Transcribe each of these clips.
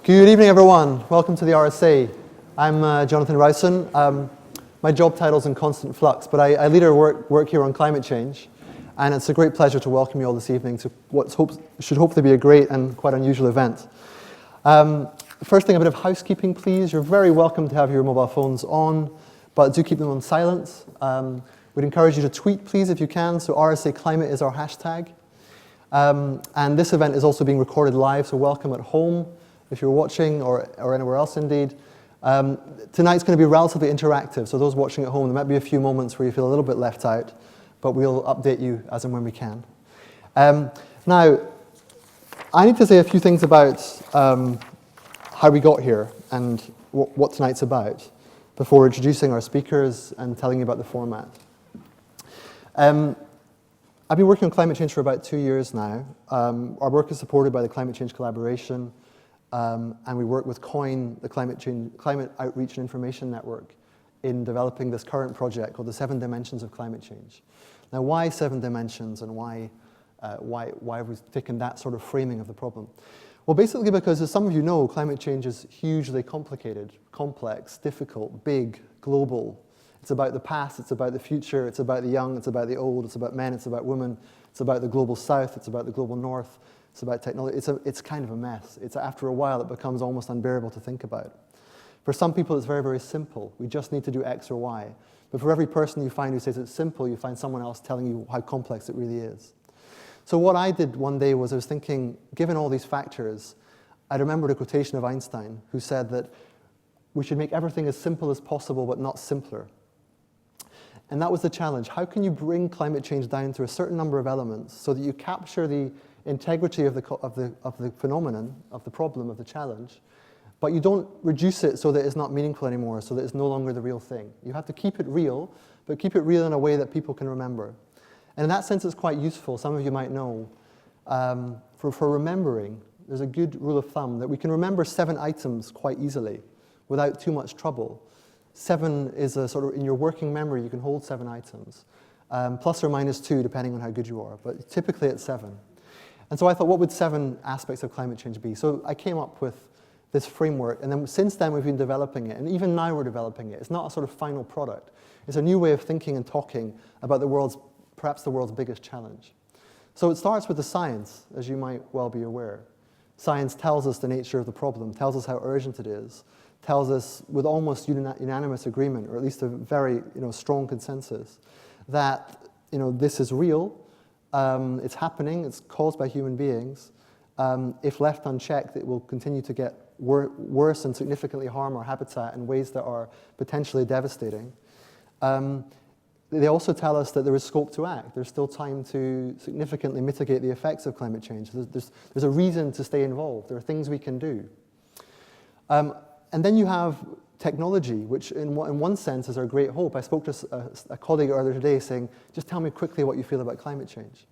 Good evening, everyone. Welcome to the RSA. I'm Jonathan Rowson. My job title's in constant flux, but I lead our work here on climate change, and it's a great pleasure to welcome you all this evening to what should hopefully be a great and quite unusual event. First thing, a bit of housekeeping, please. You're very welcome to have your mobile phones on, but do keep them on silent. We'd encourage you to tweet, please, if you can. So RSA Climate is our hashtag. And this event is also being recorded live, so welcome at home if you're watching, or anywhere else indeed. Tonight's going to be relatively interactive, so those watching at home, there might be a few moments where you feel a little bit left out, but we'll update you as and when we can. Now, I need to say a few things about how we got here and what tonight's about before introducing our speakers and telling you about the format. I've been working on climate change for about 2 years now. Our work is supported by the Climate Change Collaboration, and we work with COIN, the Climate Outreach and Information Network, in developing this current project called the 7 Dimensions of Climate Change. Now, why 7 dimensions, and why have we taken that sort of framing of the problem? Well, basically because, as some of you know, climate change is hugely complicated, complex, difficult, big, global. It's about the past, it's about the future, it's about the young, it's about the old, it's about men, it's about women, it's about the global south, it's about the global north, it's about technology. It's kind of a mess. After a while, it becomes almost unbearable to think about. For some people, it's very, very simple. We just need to do X or Y. But for every person you find who says it's simple, you find someone else telling you how complex it really is. So what I did one day was I was thinking, given all these factors, I remembered a quotation of Einstein who said that we should make everything as simple as possible, but not simpler. And that was the challenge. How can you bring climate change down to a certain number of elements so that you capture the integrity of the phenomenon, of the problem, of the challenge, but you don't reduce it so that it's not meaningful anymore, so that it's no longer the real thing. You have to keep it real, but keep it real in a way that people can remember. And in that sense, it's quite useful. Some of you might know, for remembering, there's a good rule of thumb that we can remember 7 items quite easily without too much trouble. 7 is a sort of, in your working memory, you can hold 7 items, plus or minus 2, depending on how good you are, but typically it's 7. And so I thought, what would 7 aspects of climate change be? So I came up with this framework, and then since then we've been developing it, and even now we're developing it. It's not a sort of final product. It's a new way of thinking and talking about perhaps the world's biggest challenge. So it starts with the science, as you might well be aware. Science tells us the nature of the problem, tells us how urgent it is, tells us with almost unanimous agreement, or at least a very strong consensus, that this is real, it's happening, it's caused by human beings. If left unchecked, it will continue to get worse and significantly harm our habitat in ways that are potentially devastating. They also tell us that there is scope to act. There's still time to significantly mitigate the effects of climate change. There's a reason to stay involved. There are things we can do. And then you have technology, which in one sense is our great hope. I spoke to a colleague earlier today saying, just tell me quickly what you feel about climate change.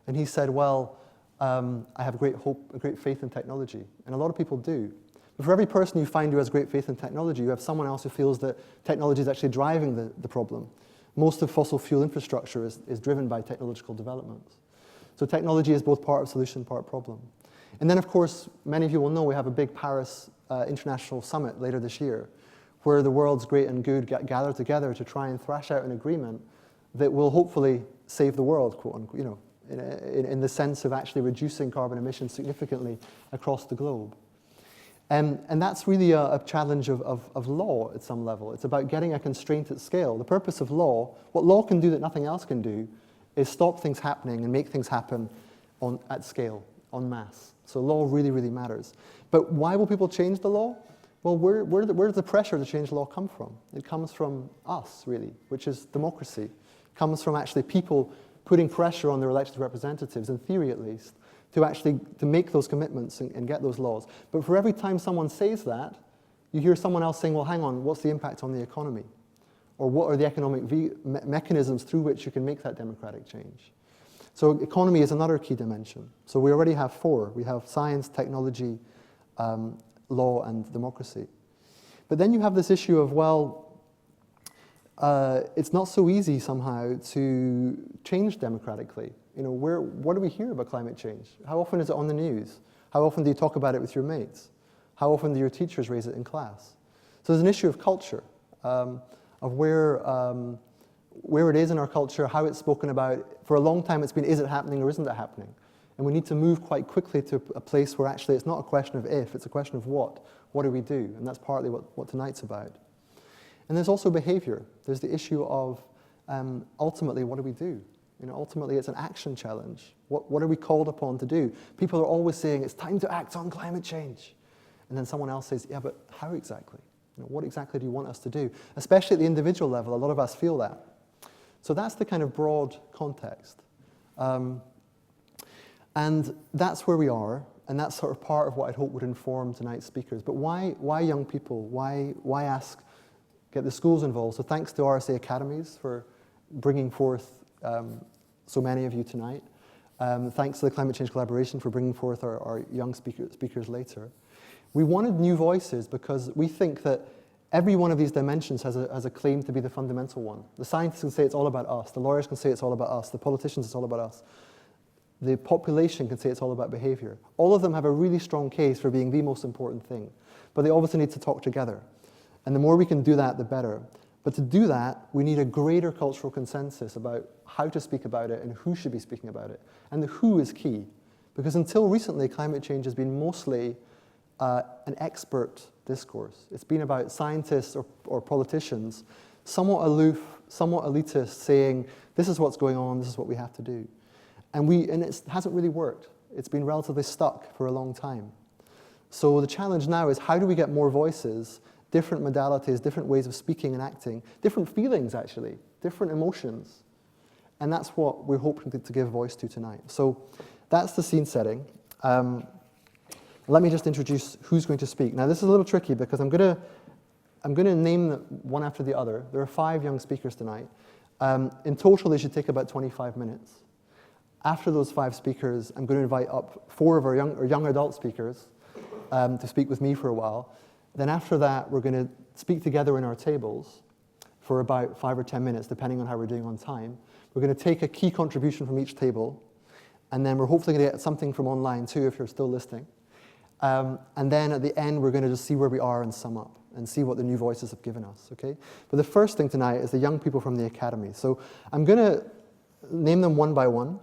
And he said, well, I have great hope, a great faith in technology. And a lot of people do. But for every person you find who has great faith in technology, you have someone else who feels that technology is actually driving the problem. Most of fossil fuel infrastructure is driven by technological developments. So technology is both part of solution, part problem. And then, of course, many of you will know we have a big Paris International Summit later this year, where the world's great and good gather together to try and thrash out an agreement that will hopefully save the world, quote unquote, in the sense of actually reducing carbon emissions significantly across the globe. And that's really a challenge of law at some level. It's about getting a constraint at scale. The purpose of law, what law can do that nothing else can do, is stop things happening and make things happen at scale, en masse. So law really, really matters. But why will people change the law? Well, where does the pressure to change law come from? It comes from us, really, which is democracy. It comes from actually people putting pressure on their elected representatives, in theory at least, to make those commitments and get those laws. But for every time someone says that, you hear someone else saying, well, hang on, what's the impact on the economy? Or what are the economic mechanisms through which you can make that democratic change? So economy is another key dimension. So we already have 4. We have science, technology, law, and democracy. But then you have this issue of, well, it's not so easy somehow to change democratically. What do we hear about climate change? How often is it on the news? How often do you talk about it with your mates? How often do your teachers raise it in class? So there's an issue of culture, of where it is in our culture, how it's spoken about. For a long time it's been, is it happening or isn't it happening? And we need to move quite quickly to a place where actually it's not a question of if, it's a question of what. What do we do? And that's partly what tonight's about. And there's also behaviour. There's the issue of ultimately, what do we do? Ultimately, it's an action challenge. What are we called upon to do? People are always saying, it's time to act on climate change. And then someone else says, yeah, but how exactly? What exactly do you want us to do? Especially at the individual level, a lot of us feel that. So that's the kind of broad context. And that's where we are, and that's sort of part of what I'd hope would inform tonight's speakers. But why young people? Why get the schools involved? So thanks to RSA Academies for bringing forth so many of you tonight. Thanks to the Climate Change Collaboration for bringing forth our young speakers later. We wanted new voices because we think that every one of these dimensions has a claim to be the fundamental one. The scientists can say it's all about us. The lawyers can say it's all about us. The politicians, it's all about us. The population can say it's all about behaviour. All of them have a really strong case for being the most important thing. But they obviously need to talk together. And the more we can do that, the better. But to do that, we need a greater cultural consensus about how to speak about it and who should be speaking about it. And the who is key. Because until recently, climate change has been mostly an expert discourse. It's been about scientists or politicians, somewhat aloof, somewhat elitist, saying, this is what's going on, this is what we have to do. And it hasn't really worked. It's been relatively stuck for a long time. So the challenge now is, how do we get more voices, different modalities, different ways of speaking and acting, different feelings actually, different emotions. And that's what we're hoping to give voice to tonight. So that's the scene setting. Let me just introduce who's going to speak. Now this is a little tricky because I'm going to name them one after the other. There are 5 young speakers tonight. In total, they should take about 25 minutes. After those 5 speakers, I'm going to invite up 4 of our young adult speakers to speak with me for a while. Then after that, we're going to speak together in our tables for about 5 or 10 minutes, depending on how we're doing on time. We're going to take a key contribution from each table, and then we're hopefully going to get something from online too, if you're still listening. And then at the end, we're going to just see where we are and sum up and see what the new voices have given us, okay? But the first thing tonight is the young people from the Academy. So I'm going to name them one by one,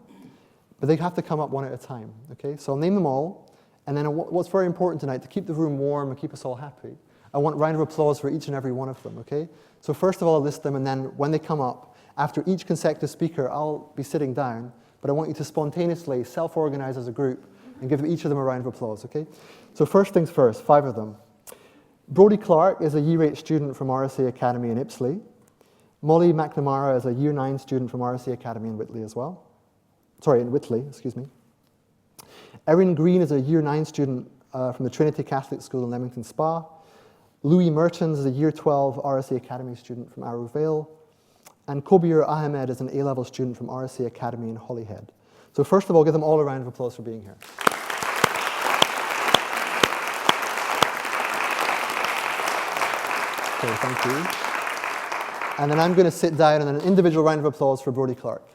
but they have to come up one at a time, okay? So I'll name them all, and then what's very important tonight, to keep the room warm and keep us all happy, I want a round of applause for each and every one of them, okay? So first of all, I'll list them, and then when they come up, after each consecutive speaker, I'll be sitting down, but I want you to spontaneously self-organize as a group and give each of them a round of applause, okay? So first things first, 5 of them. Brodie Clarke is a Year 8 student from RSA Academy in Ipsley. Mollie McNamara is a Year 9 student from RSA Academy in Whitley as well. In Whitley, excuse me. Erin Green is a Year 9 student from the Trinity Catholic School in Leamington Spa. Louis Mertens is a Year 12 RSA Academy student from Arrow Vale. And Kobir Ahmed is an A-level student from RSA Academy in Holyhead. So first of all, give them all a round of applause for being here. Okay, thank you. And then I'm going to sit down, and then an individual round of applause for Brodie Clarke.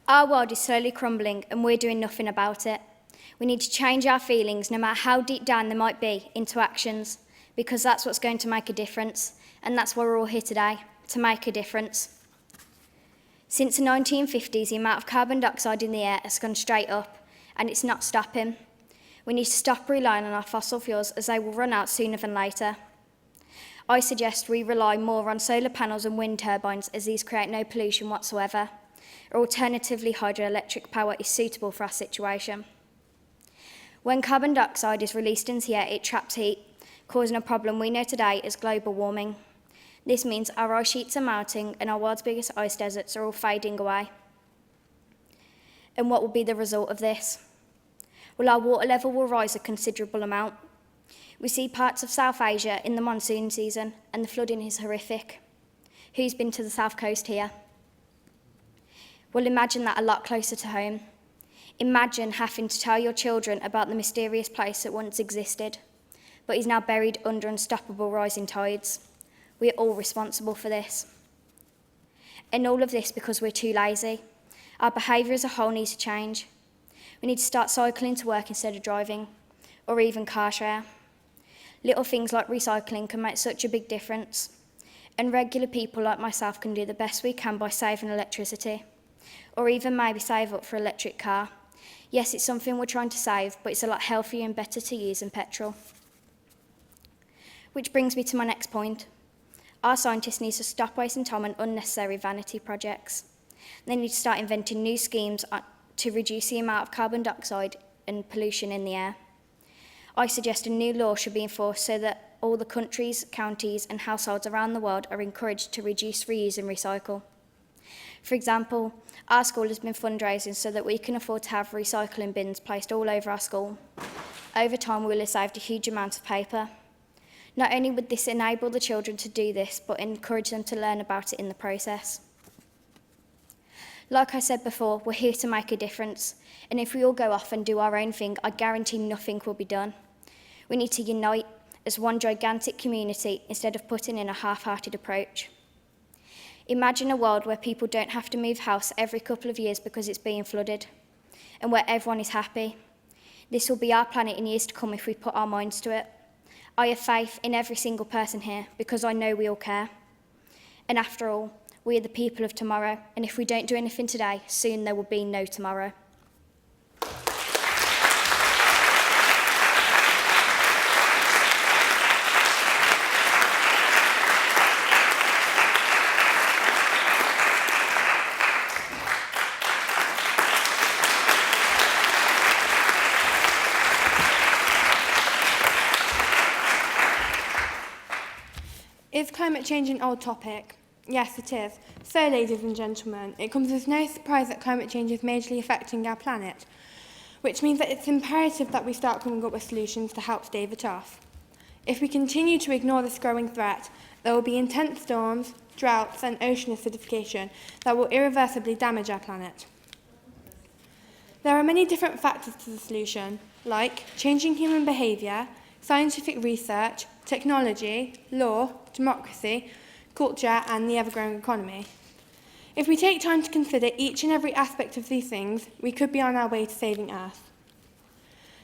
Our world is slowly crumbling, and we're doing nothing about it. We need to change our feelings, no matter how deep down they might be, into actions, because that's what's going to make a difference, and that's why we're all here today, to make a difference. Since the 1950s, the amount of carbon dioxide in the air has gone straight up, and it's not stopping. We need to stop relying on our fossil fuels, as they will run out sooner than later. I suggest we rely more on solar panels and wind turbines, as these create no pollution whatsoever. Or alternatively, hydroelectric power is suitable for our situation. When carbon dioxide is released into the air, it traps heat, causing a problem we know today as global warming. This means our ice sheets are melting and our world's biggest ice deserts are all fading away. And what will be the result of this? Well, our water level will rise a considerable amount. We see parts of South Asia in the monsoon season, and the flooding is horrific. Who's been to the south coast here? Well, imagine that a lot closer to home. Imagine having to tell your children about the mysterious place that once existed, but is now buried under unstoppable rising tides. We are all responsible for this. And all of this because we're too lazy. Our behaviour as a whole needs to change. We need to start cycling to work instead of driving, or even car share. Little things like recycling can make such a big difference. And regular people like myself can do the best we can by saving electricity, or even maybe save up for an electric car. Yes, it's something we're trying to save, but it's a lot healthier and better to use than petrol. Which brings me to my next point. Our scientists need to stop wasting time on unnecessary vanity projects. They need to start inventing new schemes to reduce the amount of carbon dioxide and pollution in the air. I suggest a new law should be enforced so that all the countries, counties and households around the world are encouraged to reduce, reuse and recycle. For example, our school has been fundraising so that we can afford to have recycling bins placed all over our school. Over time, we will have saved a huge amount of paper. Not only would this enable the children to do this, but encourage them to learn about it in the process. Like I said before, we're here to make a difference, and if we all go off and do our own thing, I guarantee nothing will be done. We need to unite as one gigantic community instead of putting in a half-hearted approach. Imagine a world where people don't have to move house every couple of years because it's being flooded, and where everyone is happy. This will be our planet in years to come if we put our minds to it. I have faith in every single person here because I know we all care. And after all, we are the people of tomorrow, and if we don't do anything today, soon there will be no tomorrow. Is climate change an old topic? Yes, it is. So, ladies and gentlemen, it comes as no surprise that climate change is majorly affecting our planet, which means that it's imperative that we start coming up with solutions to help stave it off. If we continue to ignore this growing threat, there will be intense storms, droughts and ocean acidification that will irreversibly damage our planet. There are many different factors to the solution, like changing human behaviour, scientific research, technology, law, democracy, culture and the ever-growing economy. If we take time to consider each and every aspect of these things, we could be on our way to saving Earth.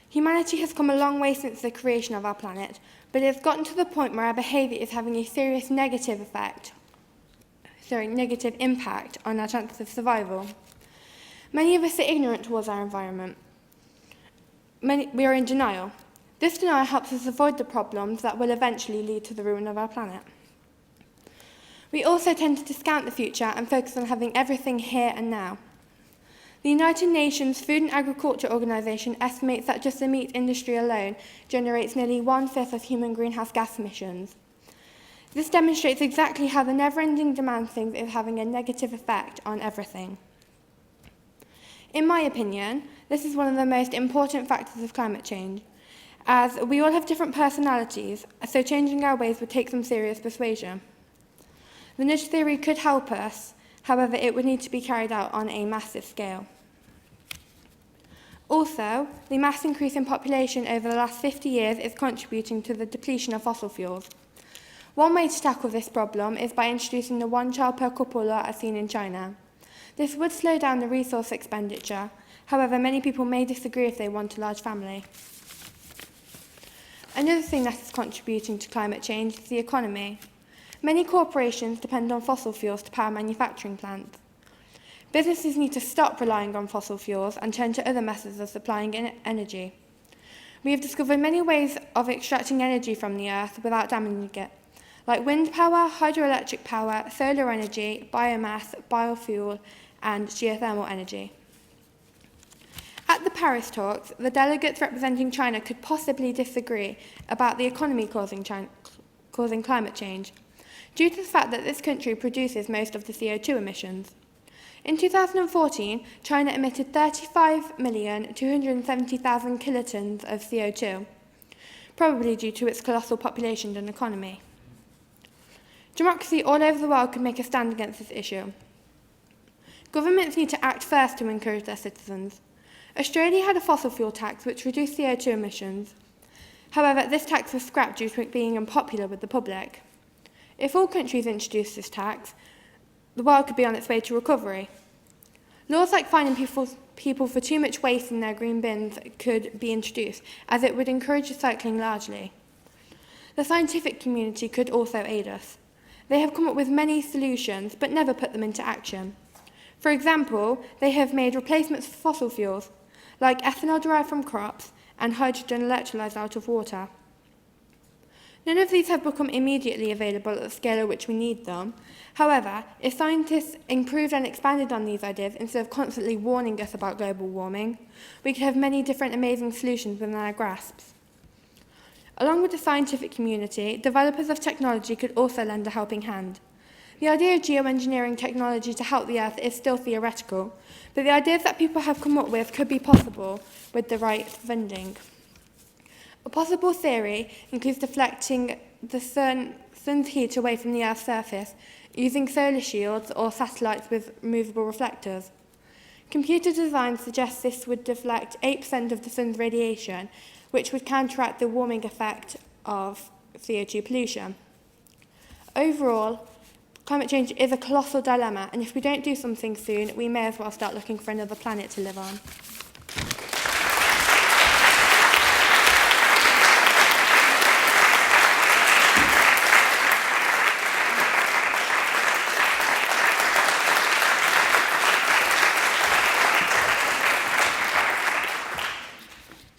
Humanity has come a long way since the creation of our planet, but it has gotten to the point where our behaviour is having a serious negative impact on our chances of survival. Many of us are ignorant towards our environment. We are in denial. This denial helps us avoid the problems that will eventually lead to the ruin of our planet. We also tend to discount the future and focus on having everything here and now. The United Nations Food and Agriculture Organization estimates that just the meat industry alone generates nearly 1/5 of human greenhouse gas emissions. This demonstrates exactly how the never-ending demand thing is having a negative effect on everything. In my opinion, this is one of the most important factors of climate change, as we all have different personalities, so changing our ways would take some serious persuasion. The nudge theory could help us, however, it would need to be carried out on a massive scale. Also, the mass increase in population over the last 50 years is contributing to the depletion of fossil fuels. One way to tackle this problem is by introducing the one-child per couple law as seen in China. This would slow down the resource expenditure, however, many people may disagree if they want a large family. Another thing that is contributing to climate change is the economy. Many corporations depend on fossil fuels to power manufacturing plants. Businesses need to stop relying on fossil fuels and turn to other methods of supplying energy. We have discovered many ways of extracting energy from the earth without damaging it, like wind power, hydroelectric power, solar energy, biomass, biofuel, and geothermal energy. At the Paris talks, the delegates representing China could possibly disagree about the economy causing climate change, due to the fact that this country produces most of the CO2 emissions. In 2014, China emitted 35,270,000 kilotons of CO2, probably due to its colossal population and economy. Democracy all over the world could make a stand against this issue. Governments need to act first to encourage their citizens. Australia had a fossil fuel tax which reduced CO2 emissions. However, this tax was scrapped due to it being unpopular with the public. If all countries introduced this tax, the world could be on its way to recovery. Laws like fining people for too much waste in their green bins could be introduced, as it would encourage recycling largely. The scientific community could also aid us. They have come up with many solutions, but never put them into action. For example, they have made replacements for fossil fuels, like ethanol derived from crops and hydrogen electrolyzed out of water. None of these have become immediately available at the scale at which we need them. However, if scientists improved and expanded on these ideas instead of constantly warning us about global warming, we could have many different amazing solutions within our grasps. Along with the scientific community, developers of technology could also lend a helping hand. The idea of geoengineering technology to help the Earth is still theoretical, but the ideas that people have come up with could be possible with the right funding. A possible theory includes deflecting the sun's heat away from the Earth's surface using solar shields or satellites with movable reflectors. Computer design suggests this would deflect 8% of the sun's radiation, which would counteract the warming effect of CO2 pollution. Overall, climate change is a colossal dilemma, and if we don't do something soon, we may as well start looking for another planet to live on.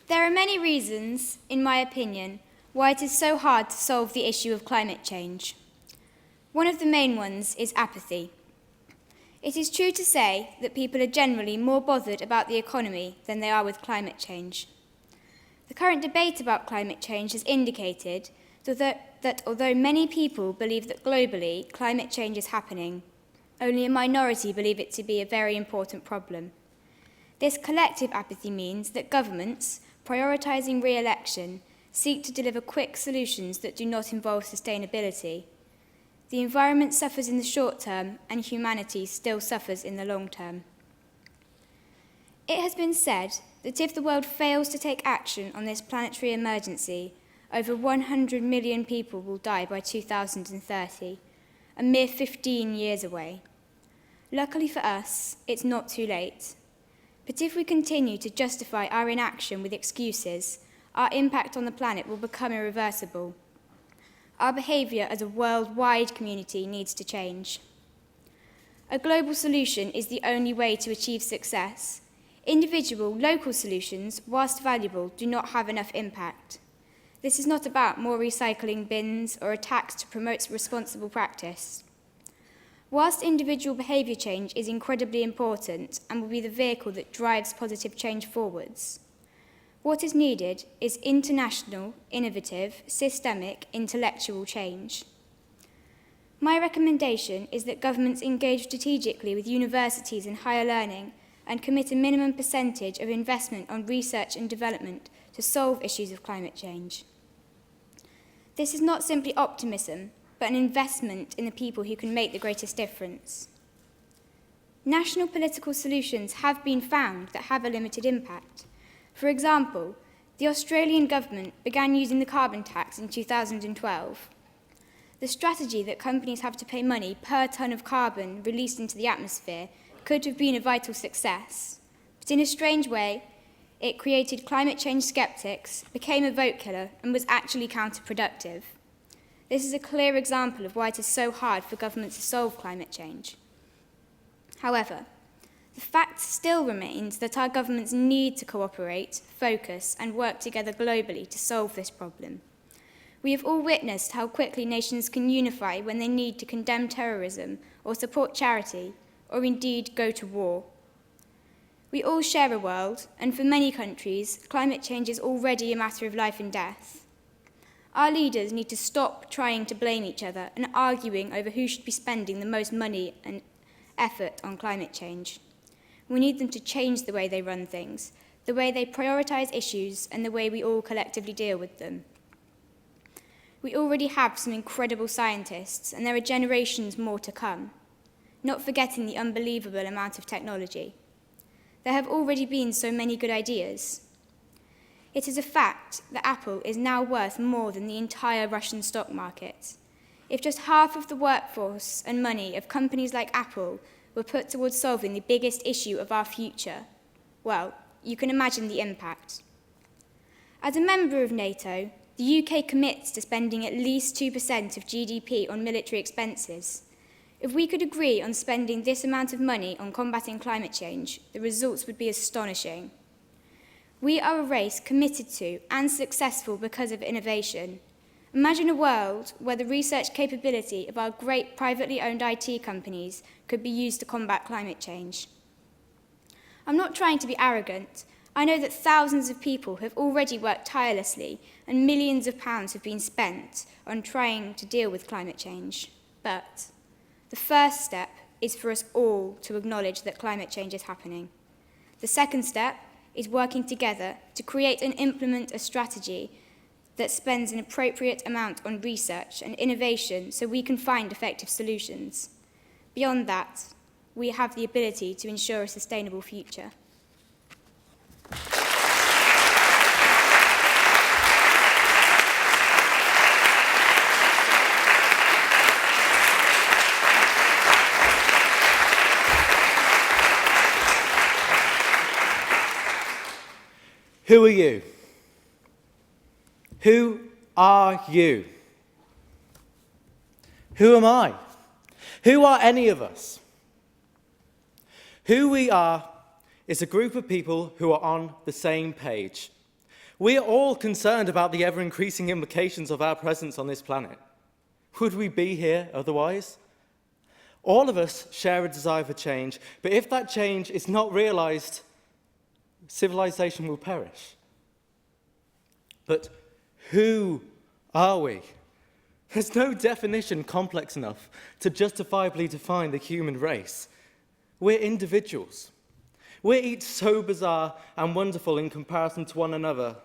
There are many reasons, in my opinion, why it is so hard to solve the issue of climate change. One of the main ones is apathy. It is true to say that people are generally more bothered about the economy than they are with climate change. The current debate about climate change has indicated that although many people believe that globally climate change is happening, only a minority believe it to be a very important problem. This collective apathy means that governments, prioritising re-election, seek to deliver quick solutions that do not involve sustainability. The environment suffers in the short term, and humanity still suffers in the long term. It has been said that if the world fails to take action on this planetary emergency, over 100 million people will die by 2030, a mere 15 years away. Luckily for us, it's not too late. But if we continue to justify our inaction with excuses, our impact on the planet will become irreversible. Our behaviour as a worldwide community needs to change. A global solution is the only way to achieve success. Individual, local solutions, whilst valuable, do not have enough impact. This is not about more recycling bins or a tax to promote responsible practice. Whilst individual behaviour change is incredibly important and will be the vehicle that drives positive change forwards, what is needed is international, innovative, systemic, intellectual change. My recommendation is that governments engage strategically with universities and higher learning and commit a minimum percentage of investment on research and development to solve issues of climate change. This is not simply optimism, but an investment in the people who can make the greatest difference. National political solutions have been found that have a limited impact. For example, the Australian government began using the carbon tax in 2012. The strategy that companies have to pay money per tonne of carbon released into the atmosphere could have been a vital success, but in a strange way, it created climate change skeptics, became a vote killer, and was actually counterproductive. This is a clear example of why it is so hard for governments to solve climate change. However, the fact still remains that our governments need to cooperate, focus, and work together globally to solve this problem. We have all witnessed how quickly nations can unify when they need to condemn terrorism or support charity, or indeed go to war. We all share a world, and for many countries, climate change is already a matter of life and death. Our leaders need to stop trying to blame each other and arguing over who should be spending the most money and effort on climate change. We need them to change the way they run things, the way they prioritise issues, and the way we all collectively deal with them. We already have some incredible scientists, and there are generations more to come, not forgetting the unbelievable amount of technology. There have already been so many good ideas. It is a fact that Apple is now worth more than the entire Russian stock market. If just half of the workforce and money of companies like Apple were put towards solving the biggest issue of our future, well, you can imagine the impact. As a member of NATO, the UK commits to spending at least 2% of GDP on military expenses. If we could agree on spending this amount of money on combating climate change, the results would be astonishing. We are a race committed to and successful because of innovation. Imagine a world where the research capability of our great privately owned IT companies could be used to combat climate change. I'm not trying to be arrogant. I know that thousands of people have already worked tirelessly and millions of pounds have been spent on trying to deal with climate change. But the first step is for us all to acknowledge that climate change is happening. The second step is working together to create and implement a strategy that spends an appropriate amount on research and innovation so we can find effective solutions. Beyond that, we have the ability to ensure a sustainable future. Who are you? Who are you? Who am I? Who are any of us? Who we are is a group of people who are on the same page. We are all concerned about the ever-increasing implications of our presence on this planet. Would we be here otherwise? All of us share a desire for change, but if that change is not realized, civilization will perish. But who are we? There's no definition complex enough to justifiably define the human race. We're individuals. We're each so bizarre and wonderful in comparison to one another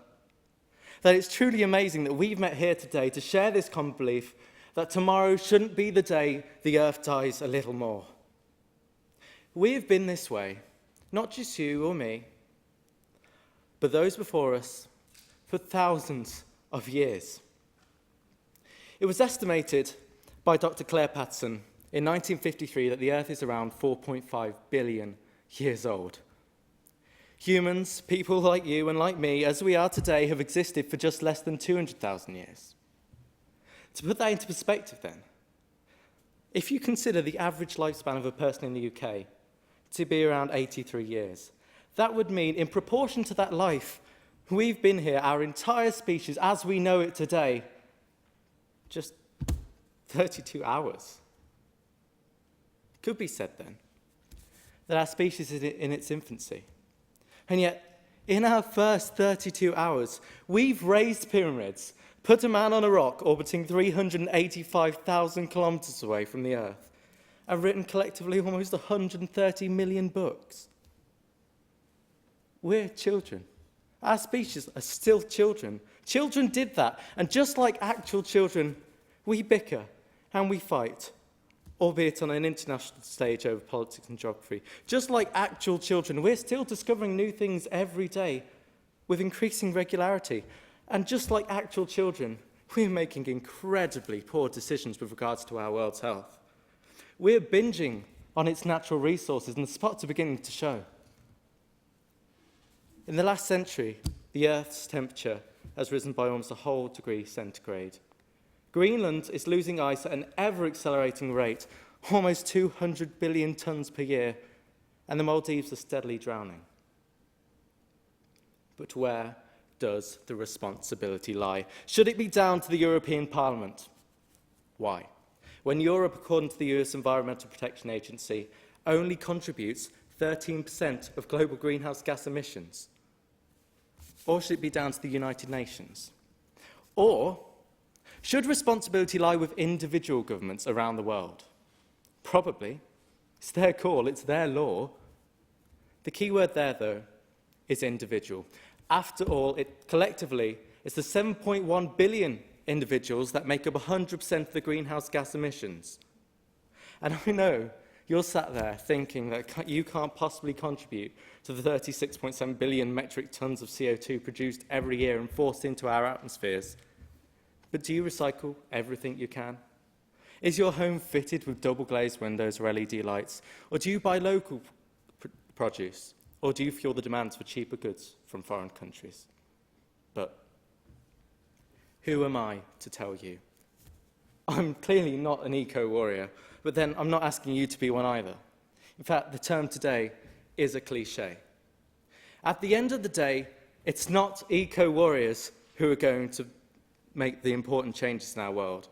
that it's truly amazing that we've met here today to share this common belief that tomorrow shouldn't be the day the earth dies a little more. We've been this way, not just you or me, but those before us for thousands of years. It was estimated by Dr. Claire Patterson in 1953 that the Earth is around 4.5 billion years old. Humans, people like you and like me, as we are today, have existed for just less than 200,000 years. To put that into perspective then, if you consider the average lifespan of a person in the UK to be around 83 years, that would mean, in proportion to that life, we've been here, our entire species, as we know it today, just 32 hours. It could be said then that our species is in its infancy. And yet, in our first 32 hours, we've raised pyramids, put a man on a rock orbiting 385,000 kilometers away from the Earth, and written collectively almost 130 million books. We're children. Our species are still children. Children did that, and just like actual children, we bicker and we fight, albeit on an international stage over politics and geography. Just like actual children, we're still discovering new things every day with increasing regularity. And just like actual children, we're making incredibly poor decisions with regards to our world's health. We're binging on its natural resources, and the spots are beginning to show. In the last century, the Earth's temperature has risen by almost a whole degree centigrade. Greenland is losing ice at an ever-accelerating rate, almost 200 billion tonnes per year, and the Maldives are steadily drowning. But where does the responsibility lie? Should it be down to the European Parliament? Why? When Europe, according to the US Environmental Protection Agency, only contributes 13% of global greenhouse gas emissions? Or should it be down to the United Nations? Or should responsibility lie with individual governments around the world? Probably. It's their call, it's their law. The key word there, though, is individual. After all, collectively, it's the 7.1 billion individuals that make up 100% of the greenhouse gas emissions. And I know you're sat there thinking that you can't possibly contribute to the 36.7 billion metric tonnes of CO2 produced every year and forced into our atmospheres. But do you recycle everything you can? Is your home fitted with double-glazed windows or LED lights? Or do you buy local produce? Or do you fuel the demands for cheaper goods from foreign countries? But who am I to tell you? I'm clearly not an eco-warrior, but then I'm not asking you to be one either. In fact, the term today is a cliché. At the end of the day, it's not eco-warriors who are going to make the important changes in our world.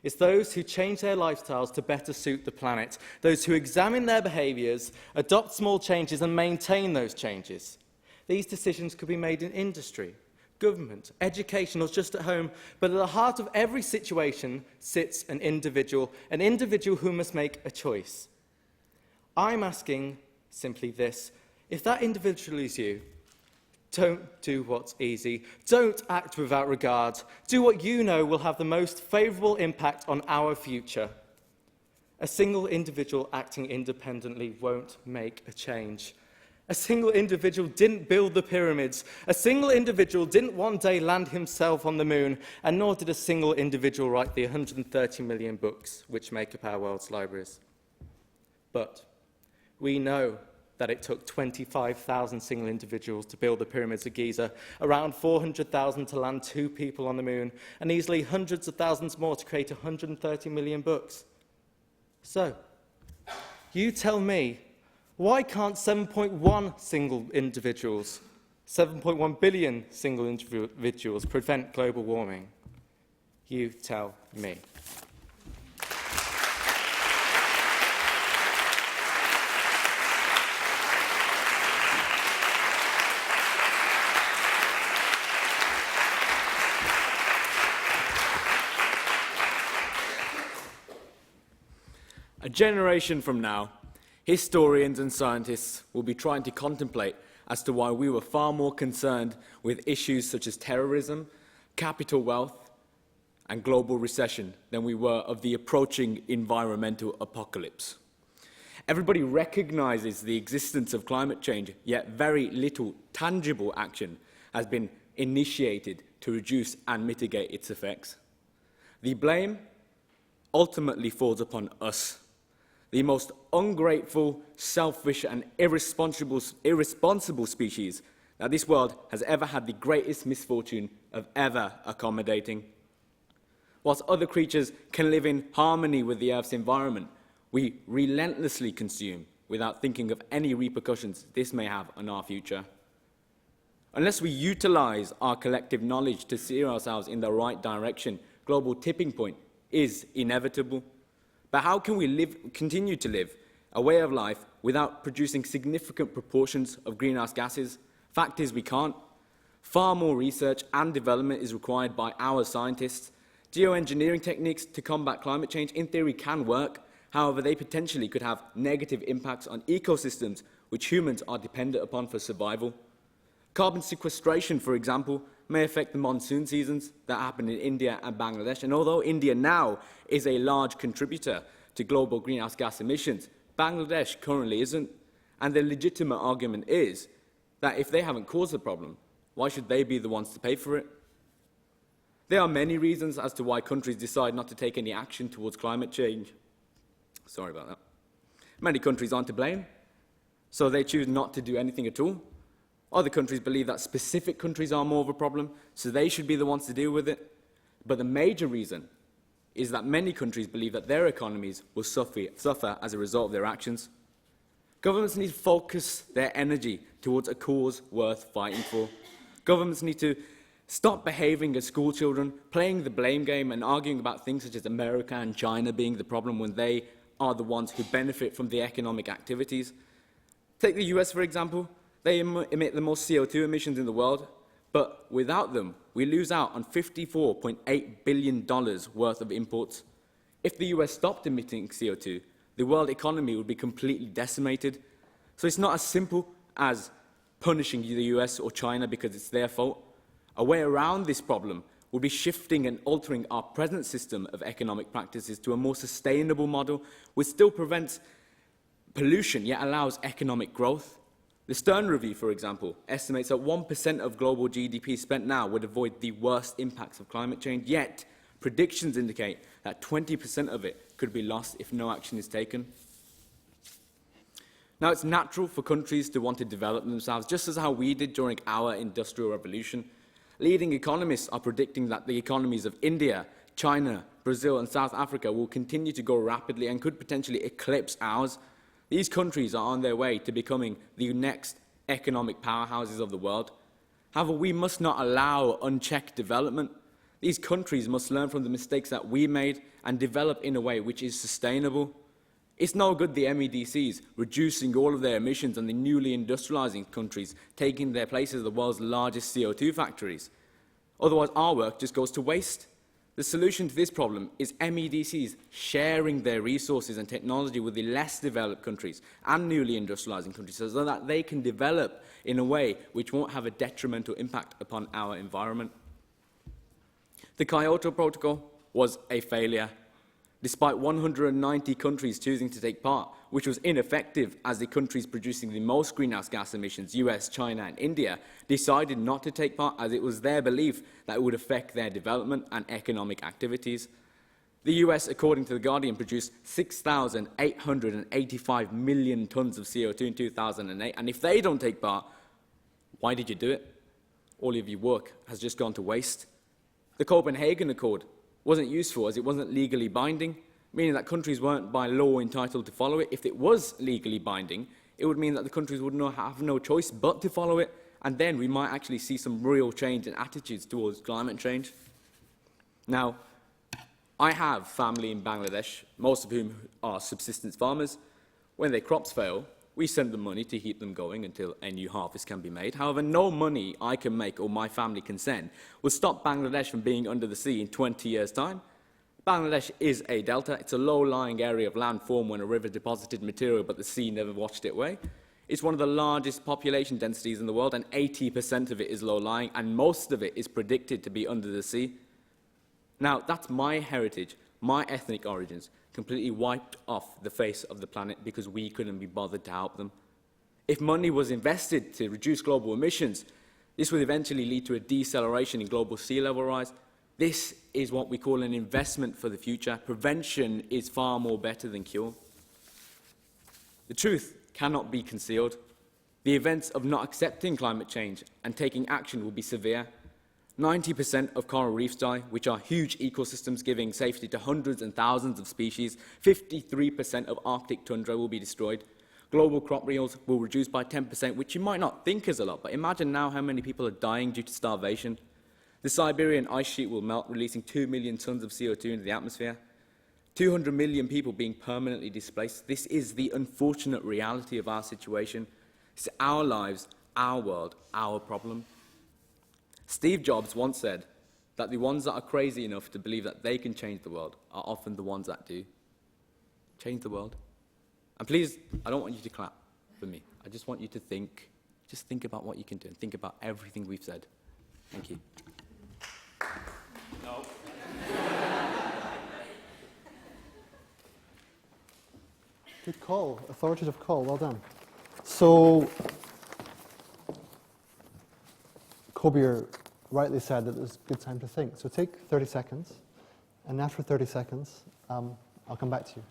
It's those who change their lifestyles to better suit the planet, those who examine their behaviours, adopt small changes and maintain those changes. These decisions could be made in industry, government, education, or just at home, but at the heart of every situation sits an individual who must make a choice. I'm asking simply this: if that individual is you, don't do what's easy. Don't act without regard. Do what you know will have the most favourable impact on our future. A single individual acting independently won't make a change. A single individual didn't build the pyramids. A single individual didn't one day land himself on the moon, and nor did a single individual write the 130 million books which make up our world's libraries. But we know that it took 25,000 single individuals to build the pyramids of Giza, around 400,000 to land 2 people on the moon, and easily hundreds of thousands more to create 130 million books. So, you tell me, why can't 7.1 single individuals, 7.1 billion single individuals prevent global warming? You tell me. A generation from now, historians and scientists will be trying to contemplate as to why we were far more concerned with issues such as terrorism, capital wealth, and global recession than we were of the approaching environmental apocalypse. Everybody recognizes the existence of climate change, yet very little tangible action has been initiated to reduce and mitigate its effects. The blame ultimately falls upon us, the most ungrateful, selfish, and irresponsible species that this world has ever had the greatest misfortune of ever accommodating. Whilst other creatures can live in harmony with the Earth's environment, we relentlessly consume without thinking of any repercussions this may have on our future. Unless we utilize our collective knowledge to steer ourselves in the right direction, global tipping point is inevitable. But how can we continue to live a way of life without producing significant proportions of greenhouse gases? Fact is, we can't. Far more research and development is required by our scientists. Geoengineering techniques to combat climate change, in theory, can work. However, they potentially could have negative impacts on ecosystems which humans are dependent upon for survival. Carbon sequestration, for example, may affect the monsoon seasons that happen in India and Bangladesh. And although India now is a large contributor to global greenhouse gas emissions, Bangladesh currently isn't. And the legitimate argument is that if they haven't caused the problem, why should they be the ones to pay for it? There are many reasons as to why countries decide not to take any action towards climate change. Sorry about that. Many countries aren't to blame, so they choose not to do anything at all. Other countries believe that specific countries are more of a problem, so they should be the ones to deal with it. But the major reason is that many countries believe that their economies will suffer as a result of their actions. Governments need to focus their energy towards a cause worth fighting for. Governments need to stop behaving as school children, playing the blame game and arguing about things such as America and China being the problem when they are the ones who benefit from the economic activities. Take the US, for example. They emit the most CO2 emissions in the world, but without them, we lose out on $54.8 billion worth of imports. If the US stopped emitting CO2, the world economy would be completely decimated. So it's not as simple as punishing the US or China because it's their fault. A way around this problem would be shifting and altering our present system of economic practices to a more sustainable model, which still prevents pollution yet allows economic growth. The Stern Review, for example, estimates that 1% of global GDP spent now would avoid the worst impacts of climate change, yet predictions indicate that 20% of it could be lost if no action is taken. Now, it's natural for countries to want to develop themselves, just as how we did during our Industrial Revolution. Leading economists are predicting that the economies of India, China, Brazil and South Africa will continue to grow rapidly and could potentially eclipse ours. These countries are on their way to becoming the next economic powerhouses of the world. However, we must not allow unchecked development. These countries must learn from the mistakes that we made and develop in a way which is sustainable. It's no good the MEDCs reducing all of their emissions and the newly industrializing countries taking their place as the world's largest CO2 factories. Otherwise, our work just goes to waste. The solution to this problem is MEDCs sharing their resources and technology with the less developed countries and newly industrializing countries so that they can develop in a way which won't have a detrimental impact upon our environment. The Kyoto Protocol was a failure. Despite 190 countries choosing to take part, which was ineffective as the countries producing the most greenhouse gas emissions, US, China and India, decided not to take part as it was their belief that it would affect their development and economic activities. The US, according to The Guardian, produced 6,885 million tonnes of CO2 in 2008, and if they don't take part, why did you do it? All of your work has just gone to waste. The Copenhagen Accord wasn't useful as it wasn't legally binding, meaning that countries weren't by law entitled to follow it. If it was legally binding, it would mean that the countries would have no choice but to follow it, and then we might actually see some real change in attitudes towards climate change. Now, I have family in Bangladesh, most of whom are subsistence farmers. When their crops fail, we send them money to keep them going until a new harvest can be made. However, no money I can make or my family can send will stop Bangladesh from being under the sea in 20 years' time. Bangladesh is a delta. It's a low-lying area of land formed when a river deposited material but the sea never washed it away. It's one of the largest population densities in the world, and 80% of it is low-lying, and most of it is predicted to be under the sea. Now, that's my heritage, my ethnic origins, completely wiped off the face of the planet because we couldn't be bothered to help them. If money was invested to reduce global emissions, this would eventually lead to a deceleration in global sea level rise. This is what we call an investment for the future. Prevention is far more better than cure. The truth cannot be concealed. The events of not accepting climate change and taking action will be severe. 90% of coral reefs die, which are huge ecosystems giving safety to hundreds and thousands of species. 53% of Arctic tundra will be destroyed. Global crop yields will reduce by 10%, which you might not think is a lot, but imagine now how many people are dying due to starvation. The Siberian ice sheet will melt, releasing 2 million tonnes of CO2 into the atmosphere. 200 million people being permanently displaced. This is the unfortunate reality of our situation. It's our lives, our world, our problem. Steve Jobs once said that the ones that are crazy enough to believe that they can change the world are often the ones that do. Change the world. And please, I don't want you to clap for me. I just want you to think. Just think about what you can do and think about everything we've said. Thank you. No. Good call, authoritative call, well done. So, Kobir rightly said that it was a good time to think. So take 30 seconds, and after 30 seconds, I'll come back to you.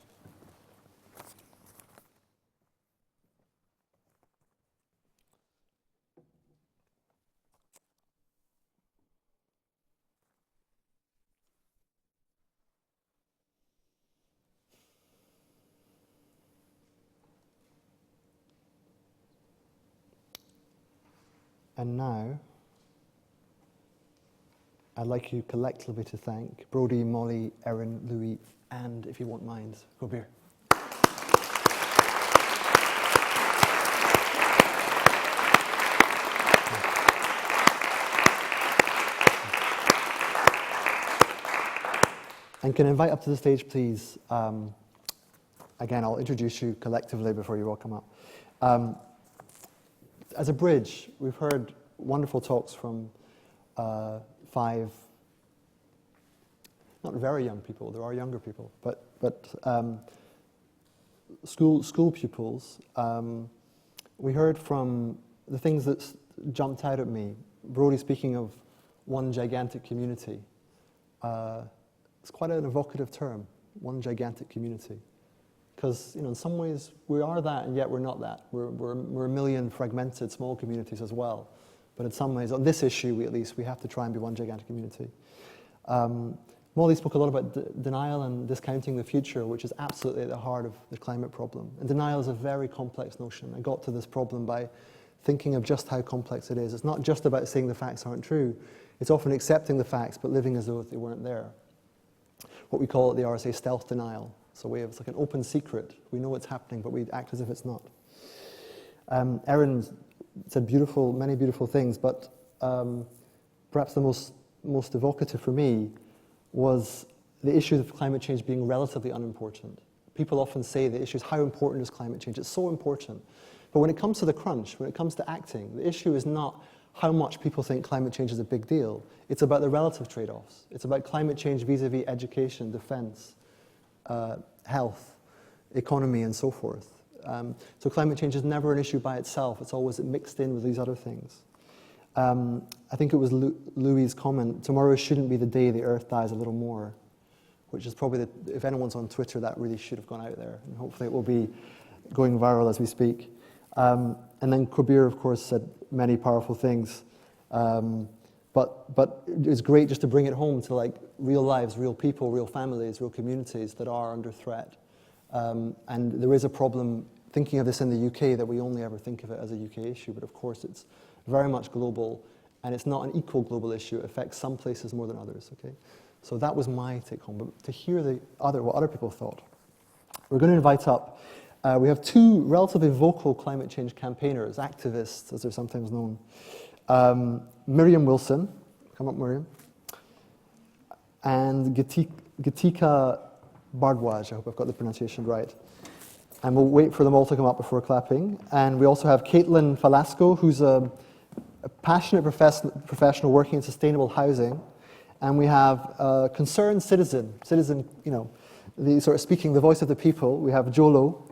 And now, I'd like you collectively to thank Brodie, Mollie, Erin, Louis, and, if you won't mind, Kobir. And can I invite up to the stage, please? Again, I'll introduce you collectively before you all come up. As a bridge, we've heard wonderful talks from 5, not very young people, there are younger people, but school pupils. We heard from the things that jumped out at me, Brodie speaking of one gigantic community, It's quite an evocative term, one gigantic community. Because in some ways we are that, and yet we're not that. We're a million fragmented small communities as well. But in some ways, on this issue at least, we have to try and be one gigantic community. Mollie spoke a lot about denial and discounting the future, which is absolutely at the heart of the climate problem. And denial is a very complex notion. I got to this problem by thinking of just how complex it is. It's not just about saying the facts aren't true. It's often accepting the facts, but living as though they weren't there. What we call it the RSA stealth denial. So it's like an open secret. We know it's happening, but we act as if it's not. Erin said many beautiful things, but perhaps the most evocative for me was the issue of climate change being relatively unimportant. People often say the issue is how important is climate change? It's so important. But when it comes to the crunch, when it comes to acting, the issue is not how much people think climate change is a big deal. It's about the relative trade-offs. It's about climate change vis-a-vis education, defense, health, economy, and so forth. So climate change is never an issue by itself. It's always mixed in with these other things. I think it was Louis' comment, tomorrow shouldn't be the day the Earth dies a little more, which is probably, if anyone's on Twitter, that really should have gone out there. And hopefully it will be going viral as we speak. And then Kabir, of course, said many powerful things. But it's great just to bring it home to like real lives, real people, real families, real communities that are under threat. And there is a problem thinking of this in the UK that we only ever think of it as a UK issue, but of course it's very much global, and it's not an equal global issue. It affects some places more than others, okay? So that was my take home, but to hear what other people thought. We're going to invite up, we have two relatively vocal climate change campaigners, activists, as they're sometimes known. Miriam Wilson, come up Miriam, and Gitika Bardwaj, I hope I've got the pronunciation right. And we'll wait for them all to come up before clapping. And we also have Caitlin Falasco, who's a passionate professional working in sustainable housing. And we have a concerned citizen, the sort of speaking the voice of the people. We have Jolo.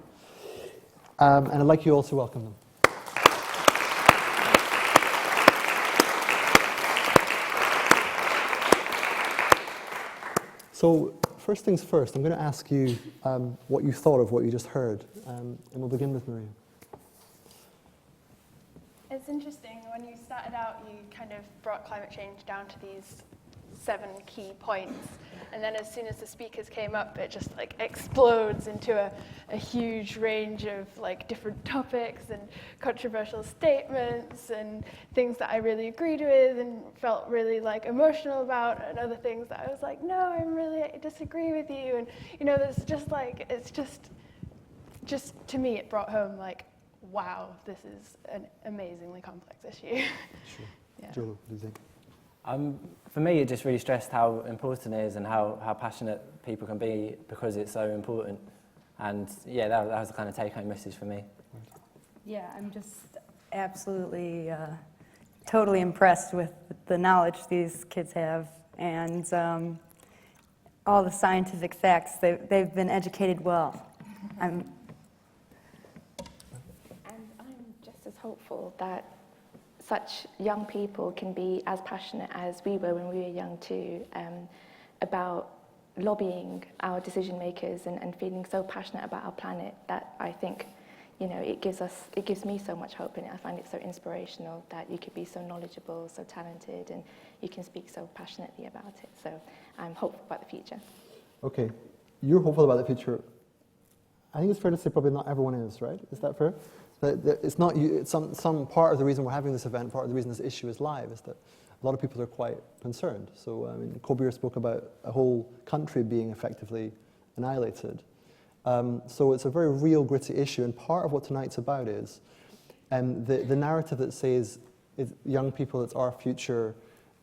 And I'd like you all to welcome them. So, first things first, I'm going to ask you what you thought of what you just heard. And we'll begin with Maria. It's interesting, when you started out, you kind of brought climate change down to these 7 key points. And then as soon as the speakers came up, it just like explodes into a huge range of like different topics and controversial statements and things that I really agreed with and felt really like emotional about, and other things that I was like, no, I disagree with you. And there's just like, it's just to me, it brought home like, wow, this is an amazingly complex issue. Sure. Yeah. Joel, what do you think? For me, it just really stressed how important it is and how passionate people can be because it's so important. And yeah, that was the kind of take-home message for me. Yeah, I'm just absolutely, totally impressed with the knowledge these kids have and all the scientific facts. They've been educated well. And I'm just as hopeful that such young people can be as passionate as we were when we were young too, about lobbying our decision makers and feeling so passionate about our planet that I think, it gives me so much hope, and I find it so inspirational that you could be so knowledgeable, so talented, and you can speak so passionately about it. So I'm hopeful about the future. Okay, you're hopeful about the future. I think it's fair to say probably not everyone is, right? Is that fair? It's not you. It's some part of the reason we're having this event, part of the reason this issue is live, is that a lot of people are quite concerned. So, Kabir spoke about a whole country being effectively annihilated. So it's a very real, gritty issue, and part of what tonight's about is the narrative that says, young people, it's our future,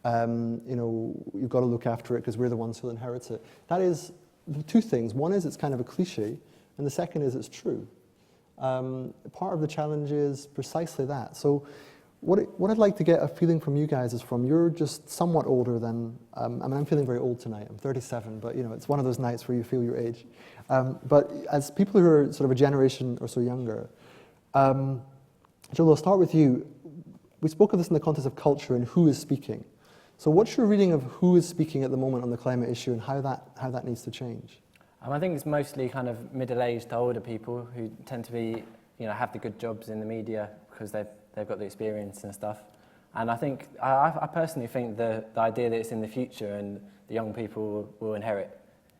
you've got to look after it because we're the ones who'll inherit it. That is two things. One is it's kind of a cliche, and the second is it's true. Part of the challenge is precisely that. So what I'd like to get a feeling from you guys is you're just somewhat older than, I'm feeling very old tonight. I'm 37, but it's one of those nights where you feel your age. But as people who are sort of a generation or so younger, Joel, I'll start with you. We spoke of this in the context of culture and who is speaking. So what's your reading of who is speaking at the moment on the climate issue and how that needs to change? I think it's mostly kind of middle-aged to older people who tend to be, have the good jobs in the media because they've got the experience and stuff. And I think, I personally think the idea that it's in the future and the young people will inherit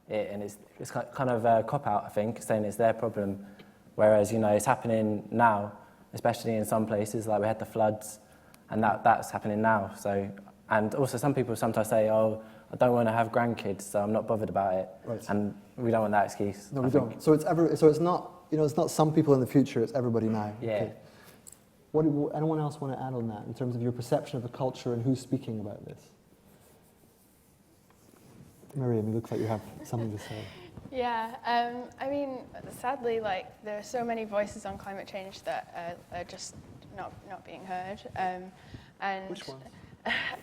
it, and it's kind of a cop-out, I think, saying it's their problem, whereas, it's happening now, especially in some places, like we had the floods, and that's happening now. So, and also some people sometimes say, oh, I don't want to have grandkids, so I'm not bothered about it. Right. And we don't want that excuse. No, we don't. So it's not, it's not some people in the future, it's everybody now. Yeah. Okay. Anyone else want to add on that in terms of your perception of the culture and who's speaking about this? Miriam, you look like you have something to say. Yeah, I mean, sadly, there are so many voices on climate change that are just not being heard. And which ones?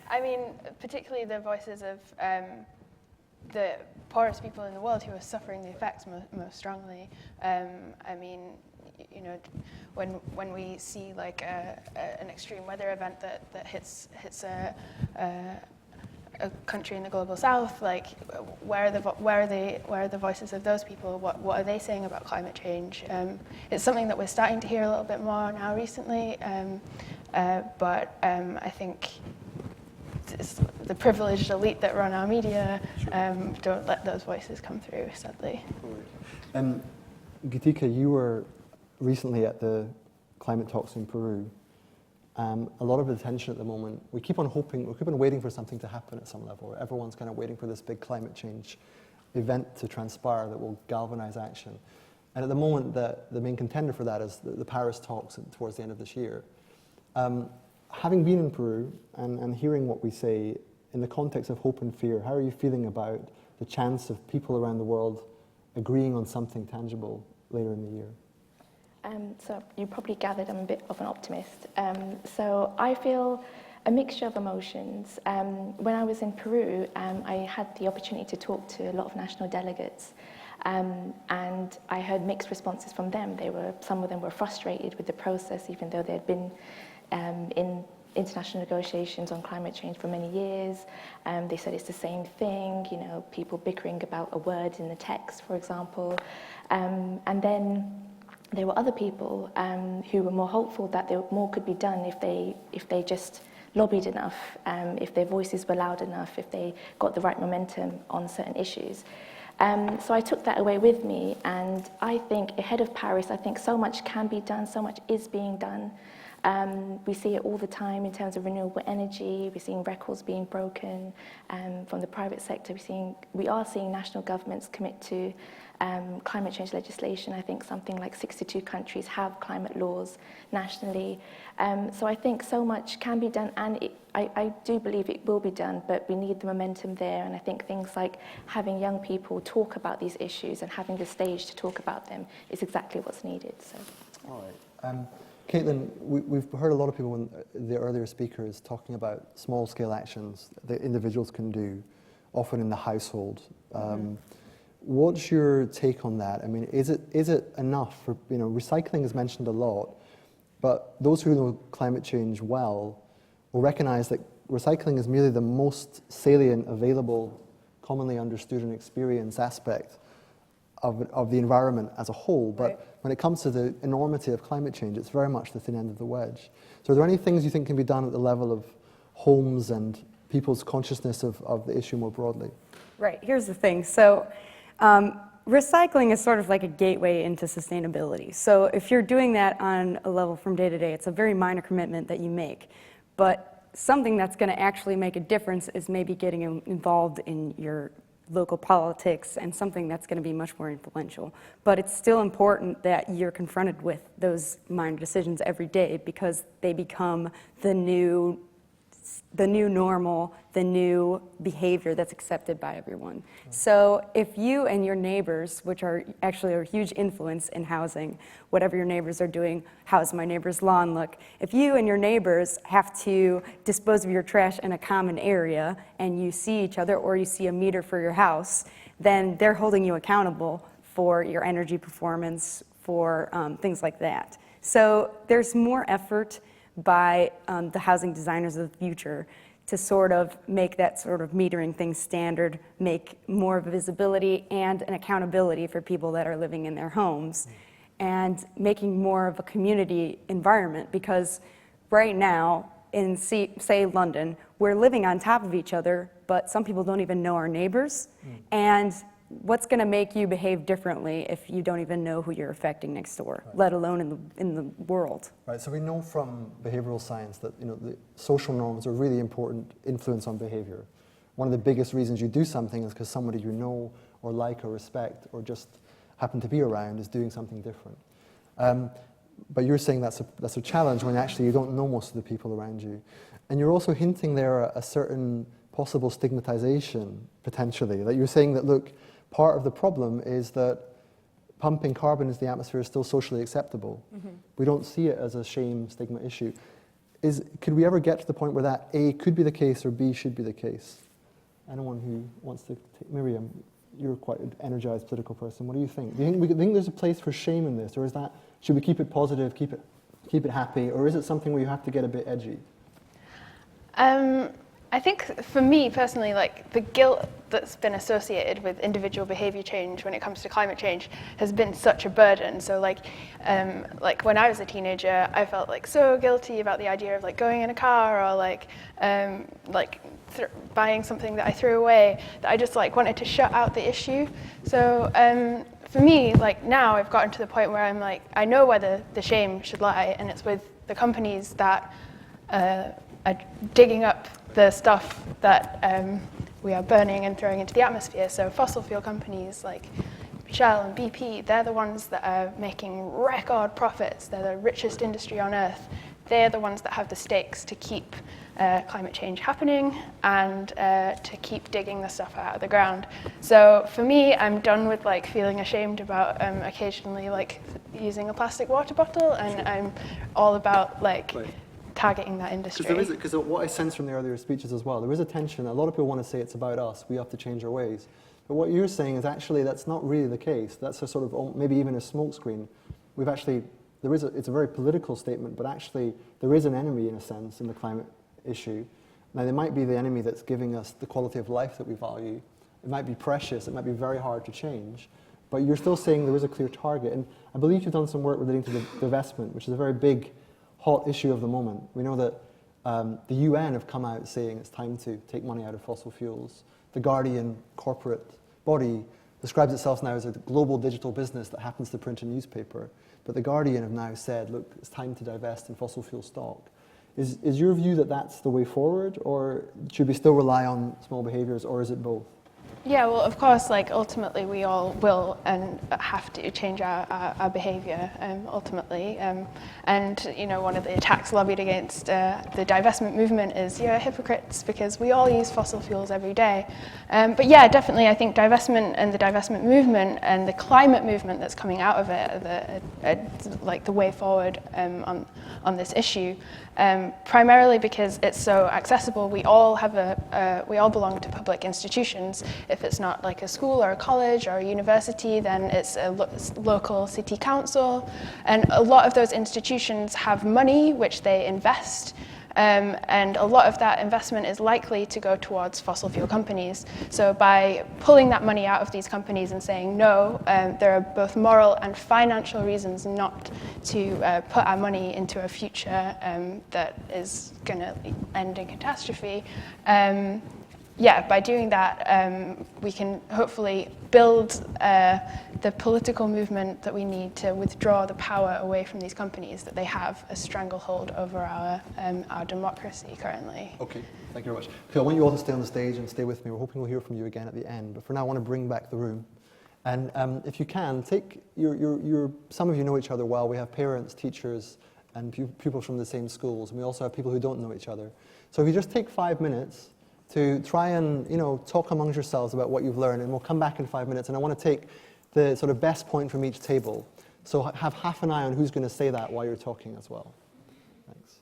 I mean, particularly the voices of the poorest people in the world who are suffering the effects most strongly. I mean, when we see an extreme weather event that hits a country in the global south, where are the voices of those people? What are they saying about climate change? It's something that we're starting to hear a little bit more now recently, but I think it's the privileged elite that run our media don't let those voices come through, sadly. Gitika, you were recently at the climate talks in Peru. A lot of the attention at the moment, we keep on waiting for something to happen at some level. Everyone's kind of waiting for this big climate change event to transpire that will galvanize action. And at the moment, the main contender for that is the Paris talks towards the end of this year. Having been in Peru and hearing what we say in the context of hope and fear, how are you feeling about the chance of people around the world agreeing on something tangible later in the year? So you probably gathered I'm a bit of an optimist. So I feel a mixture of emotions. When I was in Peru, I had the opportunity to talk to a lot of national delegates, and I heard mixed responses from them. Some of them were frustrated with the process, even though they had been in international negotiations on climate change for many years. They said it's the same thing, people bickering about a word in the text, for example. And then there were other people who were more hopeful that more could be done if they just lobbied enough, if their voices were loud enough, if they got the right momentum on certain issues. So I took that away with me, and I think ahead of Paris, I think so much can be done, so much is being done. We see it all the time in terms of renewable energy. We're seeing records being broken from the private sector. We are seeing national governments commit to climate change legislation. I think something like 62 countries have climate laws nationally. So I think so much can be done, and I do believe it will be done, but we need the momentum there. And I think things like having young people talk about these issues and having the stage to talk about them is exactly what's needed. So. All right. Caitlin, we've heard a lot of people, the earlier speakers, talking about small-scale actions that individuals can do, often in the household. What's your take on that? I mean, is it enough for, recycling is mentioned a lot, but those who know climate change well will recognize that recycling is merely the most salient, available, commonly understood and experienced aspect of the environment as a whole. But right. When it comes to the enormity of climate change, it's very much the thin end of the wedge. So are there any things you think can be done at the level of homes and people's consciousness of the issue more broadly? Right, here's the thing. So recycling is sort of like a gateway into sustainability. So if you're doing that on a level from day to day, it's a very minor commitment that you make. But something that's going to actually make a difference is maybe getting involved in your local politics and something that's going to be much more influential. But it's still important that you're confronted with those minor decisions every day, because they become the new normal, the new behavior that's accepted by everyone. So if you and your neighbors, which are actually a huge influence in housing, whatever your neighbors are doing, how's my neighbor's lawn look? If you and your neighbors have to dispose of your trash in a common area and you see each other, or you see a meter for your house, then they're holding you accountable for your energy performance, for things like that. So there's more effort by the housing designers of the future to sort of make that sort of metering thing standard, make more visibility and an accountability for people that are living in their homes, and making more of a community environment, because right now in, say, London, we're living on top of each other, but some people don't even know our neighbors. And what's going to make you behave differently if you don't even know who you're affecting next door, let alone in the world? Right, so we know from behavioral science that the social norms are a really important influence on behavior. One of the biggest reasons you do something is because somebody you know or like or respect or just happen to be around is doing something different. But you're saying that's a challenge when actually you don't know most of the people around you. And you're also hinting there at a certain possible stigmatization, potentially. That you're saying that, look, part of the problem is that pumping carbon into the atmosphere is still socially acceptable. We don't see it as a shame, stigma issue. Could we ever get to the point where that A could be the case or B should be the case? Anyone who wants to take, Miriam, you're quite an energized political person. What do you think? Do you think there's a place for shame in this, or is that, should we keep it positive, keep it happy, or is it something where you have to get a bit edgy? I think for me personally, like the guilt that's been associated with individual behavior change when it comes to climate change has been such a burden. So like when I was a teenager, I felt like so guilty about the idea of like going in a car or buying something that I threw away, that I just like wanted to shut out the issue. So for me, like now I've gotten to the point where I'm like, I know where the shame should lie, and it's with the companies that are digging up the stuff that we are burning and throwing into the atmosphere. So fossil fuel companies like Shell and BP, they're the ones that are making record profits. They're the richest industry on earth. They're the ones that have the stakes to keep climate change happening and to keep digging the stuff out of the ground. So for me, I'm done with like feeling ashamed about occasionally like using a plastic water bottle, and I'm all about like targeting that industry. Because what I sense from the earlier speeches as well, there is a tension. A lot of people want to say it's about us, we have to change our ways. But what you're saying is actually that's not really the case. That's a sort of, maybe even a smokescreen. We've actually, it's a very political statement, but actually there is an enemy in a sense in the climate issue. Now there might be the enemy that's giving us the quality of life that we value. It might be precious, it might be very hard to change, but you're still saying there is a clear target. And I believe you've done some work relating to the divestment, which is a very big, hot issue of the moment. We know that the UN have come out saying it's time to take money out of fossil fuels. The Guardian corporate body describes itself now as a global digital business that happens to print a newspaper. But the Guardian have now said, look, it's time to divest in fossil fuel stock. Is your view that that's the way forward, or should we still rely on small behaviours, or is it both? Yeah, well, of course, like ultimately we all will and have to change our behaviour ultimately. And you know, one of the attacks lobbied against the divestment movement is you're hypocrites because we all use fossil fuels every day. But yeah, definitely, I think divestment and the divestment movement and the climate movement that's coming out of it are like the way forward on this issue. Primarily because it's so accessible. We all have we all belong to public institutions. If it's not like a school or a college or a university, then it's a local city council. And a lot of those institutions have money which they invest. And a lot of that investment is likely to go towards fossil fuel companies. So by pulling that money out of these companies and saying no, there are both moral and financial reasons not to put our money into a future that is going to end in catastrophe. Yeah, by doing that, we can hopefully build the political movement that we need to withdraw the power away from these companies, that they have a stranglehold over our democracy currently. Okay, thank you very much. Okay, I want you all to stay on the stage and stay with me. We're hoping we'll hear from you again at the end. But for now, I want to bring back the room. And if you can, take some of you know each other well. We have parents, teachers, and pupils from the same schools. And we also have people who don't know each other. So if you just take 5 minutes to try and talk amongst yourselves about what you've learned, and we'll come back in 5 minutes. And I want to take the sort of best point from each table. So have half an eye on who's going to say that while you're talking as well. Thanks.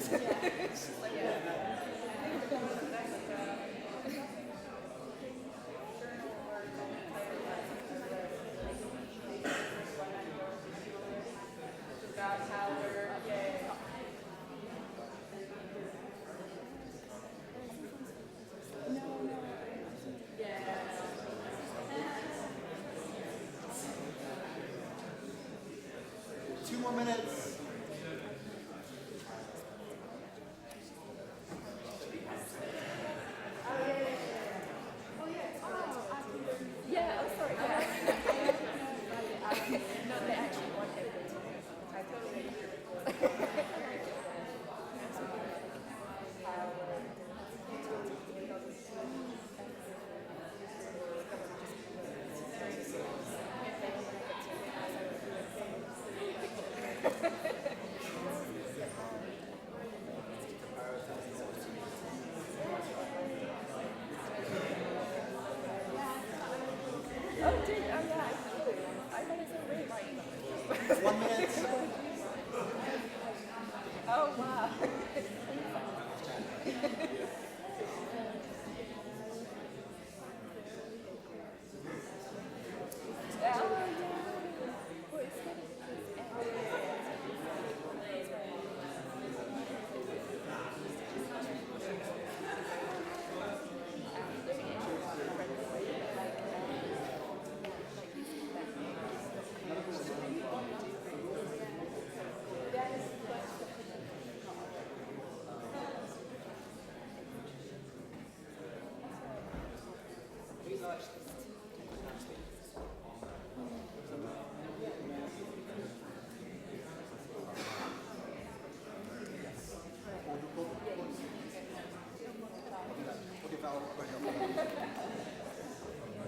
Two more minutes.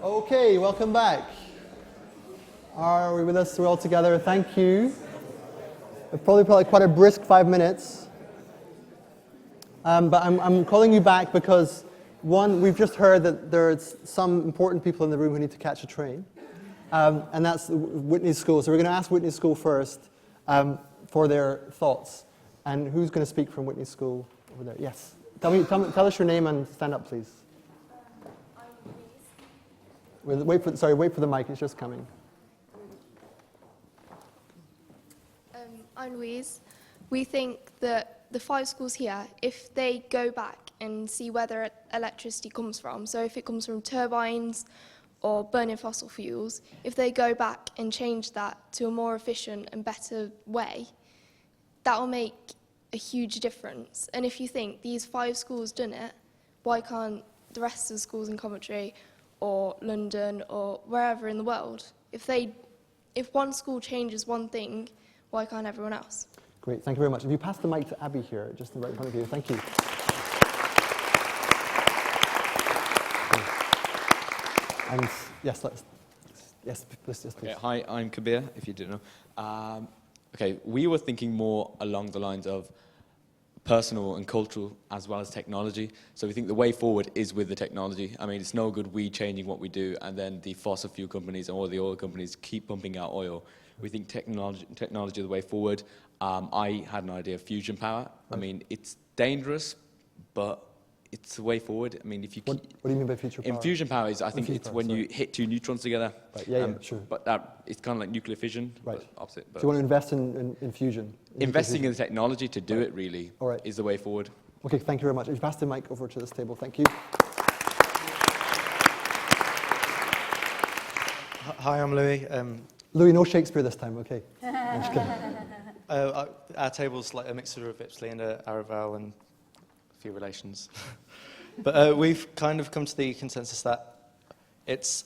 Okay, welcome back. Are we with us? We're all together. Thank you. It's probably quite a brisk 5 minutes. But I'm calling you back because, one, we've just heard that there's some important people in the room who need to catch a train. And that's Whitney School. So we're going to ask Whitney School first for their thoughts. And who's going to speak from Whitney School over there? Yes. Tell us your name and stand up, please. Wait for the mic. It's just coming. I'm Louise. We think that the 5 schools here, if they go back and see where their electricity comes from, so if it comes from turbines or burning fossil fuels, if they go back and change that to a more efficient and better way, that will make a huge difference. And if you think these 5 schools done it, why can't the rest of the schools in Coventry or London or wherever in the world, if one school changes one thing, why can't everyone else? Great, thank you very much. If you pass the mic to Abby here, just right in front of you, thank you. And yes, please. Okay, hi, I'm Kabir, if you didn't know. Okay, we were thinking more along the lines of personal and cultural as well as technology. So we think the way forward is with the technology. I mean, it's no good we changing what we do and then the fossil fuel companies and all the oil companies keep pumping out oil. We think technology is the way forward. I had an idea of fusion power. I mean, it's dangerous, but it's the way forward. I mean, if you what do you mean by future power? In fusion power is, I think it's when you hit 2 neutrons together. Right. Yeah, sure. But it's kind of like nuclear fission, right. But opposite. But so you want to invest in fusion? Investing in the technology to do it really is the way forward. Okay, thank you very much. If you pass the mic over to this table, thank you. Hi, I'm Louis. Louis, no Shakespeare this time, okay. I'm just kidding. Our table's like a mixture of Ipsley and Araval and a few relations. But we've kind of come to the consensus that it's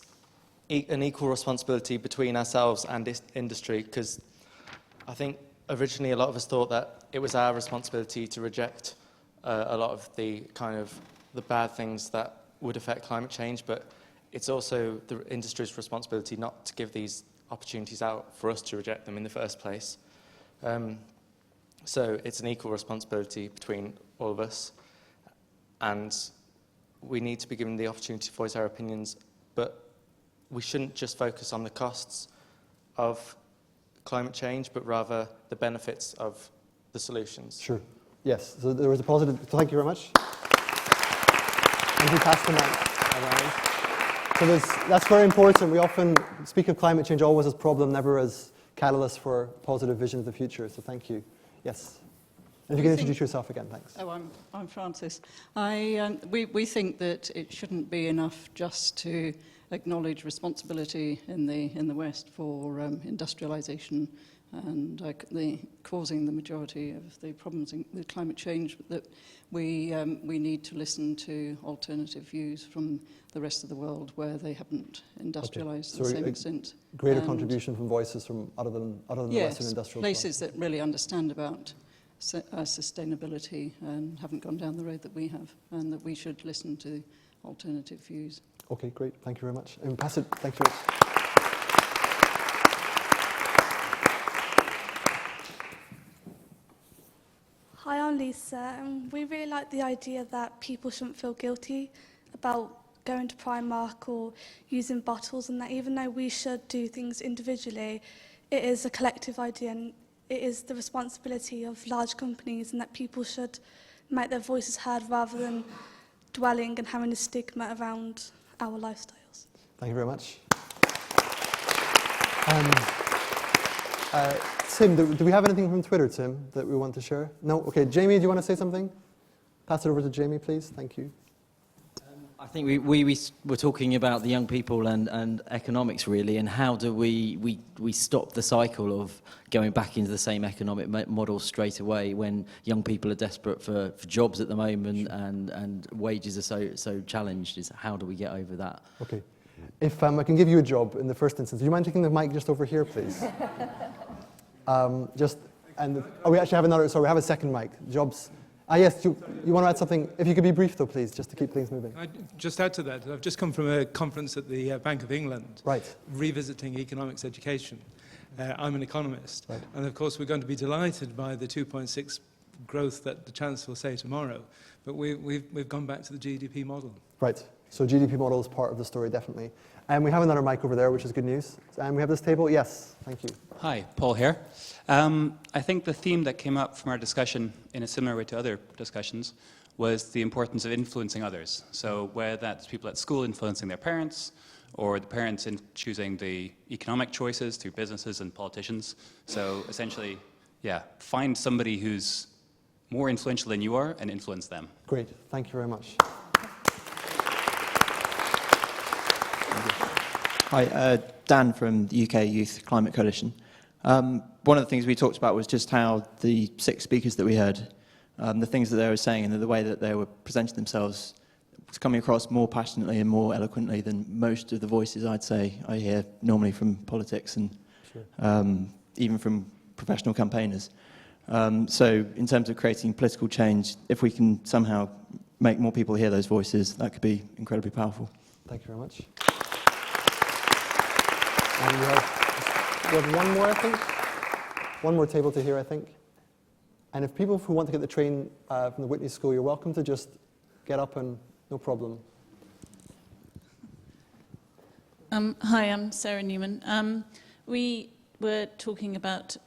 an equal responsibility between ourselves and this industry, because I think originally a lot of us thought that it was our responsibility to reject a lot of the kind of the bad things that would affect climate change, but it's also the industry's responsibility not to give these opportunities out for us to reject them in the first place. So it's an equal responsibility between all of us, and we need to be given the opportunity to voice our opinions, but we shouldn't just focus on the costs of climate change, but rather the benefits of the solutions. Sure. Yes, so there was a positive, so thank you very much. And we pass the mic around. So that's very important. We often speak of climate change always as problem, never as catalyst for positive vision of the future. So thank you. Yes. And if you can introduce yourself again, thanks. Oh, I'm Francis. We think that it shouldn't be enough just to acknowledge responsibility in the West for industrialization and causing the majority of the problems with climate change, that we need to listen to alternative views from the rest of the world where they haven't industrialized to the same extent. Greater contribution from voices from other than the Western industrial places that really understand about sustainability and haven't gone down the road that we have, and that we should listen to alternative views. Okay, great. Thank you very much. And pass it. Thank you. Hi, I'm Lisa, and we really like the idea that people shouldn't feel guilty about going to Primark or using bottles, and that even though we should do things individually, it is a collective idea and it is the responsibility of large companies, and that people should make their voices heard rather than dwelling and having a stigma around our lifestyles. Thank you very much. Tim, do we have anything from Twitter, Tim, that we want to share? No? Okay, Jamie, do you want to say something? Pass it over to Jamie, please. Thank you. I think we were talking about the young people and economics, really, and how do we stop the cycle of going back into the same economic model straight away when young people are desperate for jobs at the moment, and wages are so challenged. Is how do we get over that? Okay. If I can give you a job in the first instance, do you mind taking the mic just over here, please? We actually have another, sorry, we have a second mic. Jobs. Yes, you want to add something? If you could be brief, though, please, just to keep things moving. I'd just add to that, I've just come from a conference at the Bank of England, right, revisiting economics education. I'm an economist, right, and of course we're going to be delighted by the 2.6 growth that the Chancellor will say tomorrow, but we've gone back to the GDP model. Right, so GDP model is part of the story, definitely. And we have another mic over there, which is good news. And we have this table. Yes, thank you. Hi, Paul here. I think the theme that came up from our discussion, in a similar way to other discussions, was the importance of influencing others. So whether that's people at school influencing their parents, or the parents in choosing the economic choices through businesses and politicians. So essentially, yeah, find somebody who's more influential than you are and influence them. Great, thank you very much. Hi, Dan from the UK Youth Climate Coalition. One of the things we talked about was just how the 6 speakers that we heard, the things that they were saying and the way that they were presenting themselves was coming across more passionately and more eloquently than most of the voices I'd say I hear normally from politics and even from professional campaigners. So in terms of creating political change, if we can somehow make more people hear those voices, that could be incredibly powerful. Thank you very much. And we have one more, I think. One more table to hear, I think. And if people who want to get the train from the Whitney School, you're welcome to just get up and no problem. Hi, I'm Sarah Newman. We were talking about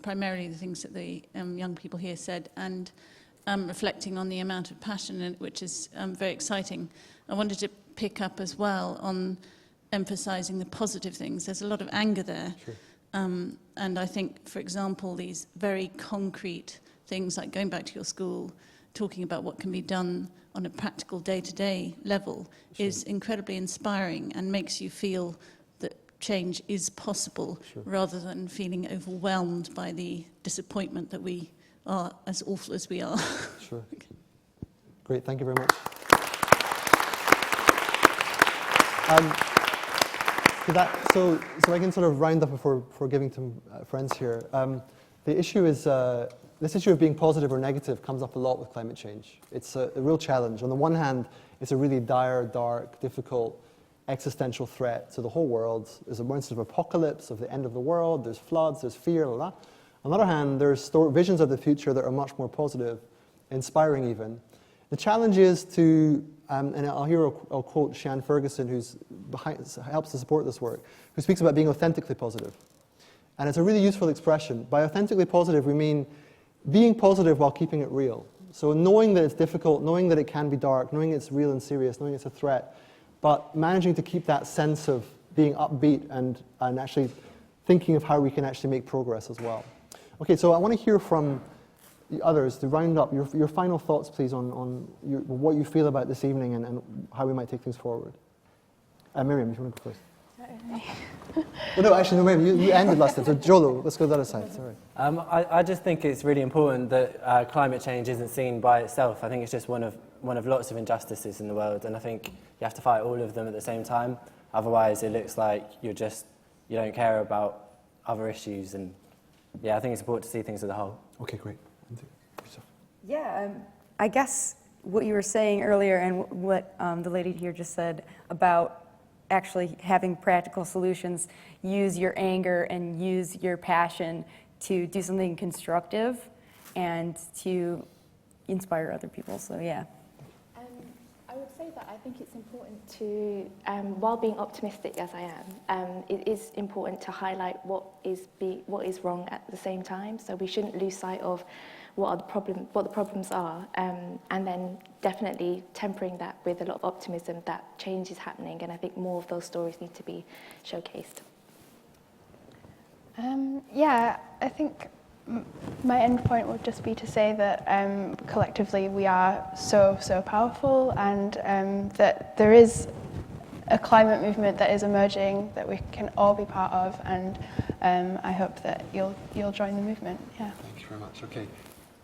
primarily the things that the young people here said, and reflecting on the amount of passion in it, which is very exciting. I wanted to pick up as well on emphasising the positive things. There's a lot of anger there. Sure. And I think, for example, these very concrete things like going back to your school, talking about what can be done on a practical day-to-day level is incredibly inspiring and makes you feel that change is possible rather than feeling overwhelmed by the disappointment that we are as awful as we are. Sure. Great, thank you very much. So I can sort of round up before giving to friends here. The issue is, this issue of being positive or negative comes up a lot with climate change. It's a real challenge. On the one hand, it's a really dire, dark, difficult, existential threat to the whole world. There's a sense of apocalypse, of the end of the world, there's floods, there's fear, blah, blah. On the other hand, there's visions of the future that are much more positive, inspiring even. The challenge is to, and I'll quote Sian Ferguson, who's helps to support this work, who speaks about being authentically positive. And it's a really useful expression. By authentically positive, we mean being positive while keeping it real. So knowing that it's difficult, knowing that it can be dark, knowing it's real and serious, knowing it's a threat, but managing to keep that sense of being upbeat and actually thinking of how we can actually make progress as well. Okay, so I want to hear from the others to round up your final thoughts, please, on what you feel about this evening and how we might take things forward. Miriam, if you want to go first. Well, no, actually, no, Miriam, you ended last time, so Jolo, let's go to the other side, sorry. I just think it's really important that climate change isn't seen by itself. I think it's just one of lots of injustices in the world, and I think you have to fight all of them at the same time. Otherwise, it looks like you don't care about other issues, and yeah, I think it's important to see things as a whole. Okay, great. Yeah, I guess what you were saying earlier and what the lady here just said about actually having practical solutions, use your anger and use your passion to do something constructive and to inspire other people, so yeah. I would say that I think it's important to, while being optimistic as I am, it is important to highlight what is wrong at the same time. So we shouldn't lose sight of what the problems are, and then definitely tempering that with a lot of optimism that change is happening. And I think more of those stories need to be showcased. Yeah, I think my end point would just be to say that collectively we are so powerful, and that there is a climate movement that is emerging that we can all be part of, and I hope that you'll join the movement. Yeah. Thank you very much. Okay,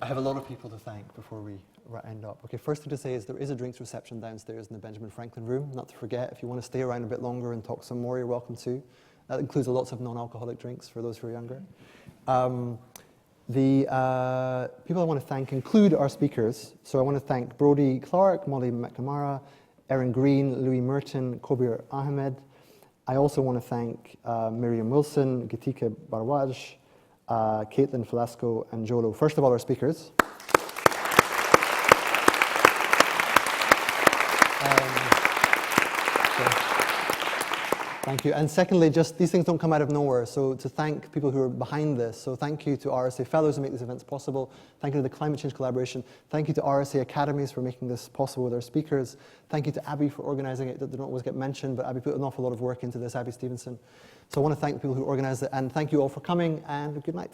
I have a lot of people to thank before we end up. Okay, first thing to say is there is a drinks reception downstairs in the Benjamin Franklin room. Not to forget, if you want to stay around a bit longer and talk some more, you're welcome to. That includes lots of non-alcoholic drinks for those who are younger. The people I want to thank include our speakers. So I want to thank Brodie Clarke, Mollie McNamara, Erin Green, Louis Merton, Kobir Ahmed. I also want to thank Miriam Wilson, Gitika Barwaj, Caitlin Velasco, and Jolo. First of all, our speakers. Thank you. And secondly, just these things don't come out of nowhere. So to thank people who are behind this. So thank you to RSA Fellows who make these events possible. Thank you to the Climate Change Collaboration. Thank you to RSA Academies for making this possible with our speakers. Thank you to Abby for organising it. That don't always get mentioned, but Abby put an awful lot of work into this, Abby Stevenson. So I want to thank the people who organised it. And thank you all for coming, and good night.